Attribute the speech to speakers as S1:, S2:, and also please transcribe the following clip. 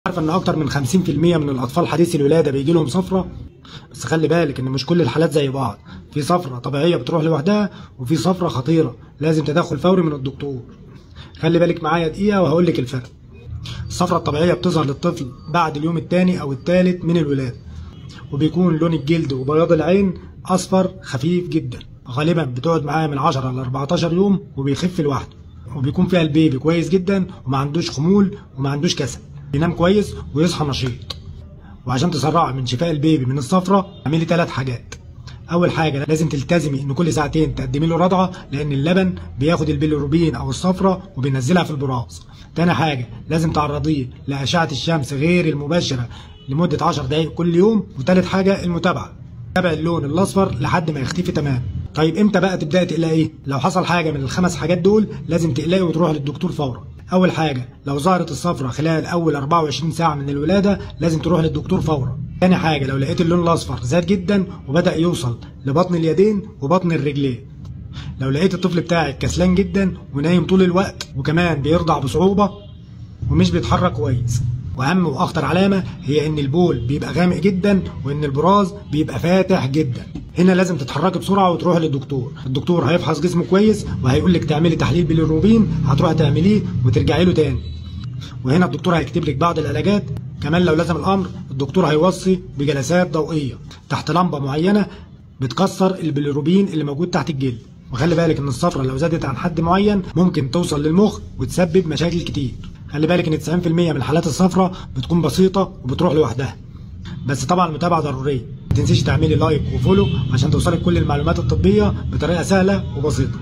S1: عارفه ان اكتر من 50% من الاطفال حديثي الولاده بيجي لهم صفرة؟ بس خلي بالك ان مش كل الحالات زي بعض، في صفرة طبيعيه بتروح لوحدها وفي صفرة خطيره لازم تدخل فوري من الدكتور. خلي بالك معايا دقيقه وهقول لك الفرق. الصفرة الطبيعيه بتظهر للطفل بعد اليوم الثاني او الثالث من الولاده، وبيكون لون الجلد وبياض العين اصفر خفيف جدا، غالبا بتقعد معاه من 10 ل 14 يوم وبيخف لوحده، وبيكون فيها البيبي كويس جدا وما عندوش خمول وما عندوش كسل، بينام كويس ويصحى نشيط. وعشان تسرعي من شفاء البيبي من الصفرة اعملي 3 حاجات. اول حاجه لازم تلتزمي ان كل ساعتين تقدمي له رضعه، لان اللبن بياخد البيليروبين او الصفرة وبينزلها في البراز. تاني حاجه لازم تعرضيه لاشعه الشمس غير المباشره لمده 10 دقائق كل يوم. وتالت حاجه المتابعه، تابع اللون الاصفر لحد ما يختفي تماما. طيب امتى بقى تبداي تقلقي؟ لو حصل حاجه من ال5 حاجات دول لازم تقلقي وتروح للدكتور فورا. اول حاجه لو ظهرت الصفرة خلال اول 24 ساعه من الولاده لازم تروح للدكتور فورا. تاني حاجه لو لقيت اللون الاصفر زاد جدا وبدا يوصل لبطن اليدين وبطن الرجلين. لو لقيت الطفل بتاعك كسلان جدا ونايم طول الوقت وكمان بيرضع بصعوبه ومش بيتحرك كويس. واهم واخطر علامه هي ان البول بيبقى غامق جدا وان البراز بيبقى فاتح جدا. هنا لازم تتحركي بسرعه وتروحي للدكتور. الدكتور هيفحص جسمه كويس وهيقول لك تعملي تحليل بيليروبين، هتروحي تعمليه وترجعي له تاني. وهنا الدكتور هيكتب لك بعض العلاجات. كمان لو لازم الامر الدكتور هيوصي بجلسات ضوئيه تحت لمبه معينه بتكسر البيليروبين اللي موجود تحت الجلد. وخلي بالك ان الصفرة لو زادت عن حد معين ممكن توصل للمخ وتسبب مشاكل كتير. خلي بالك ان 90% من حالات الصفرة بتكون بسيطه وبتروح لوحدها، بس طبعا المتابعه ضروريه. ما تنسيش تعملي لايك وفولو عشان توصلك كل المعلومات الطبيه بطريقه سهله وبسيطه.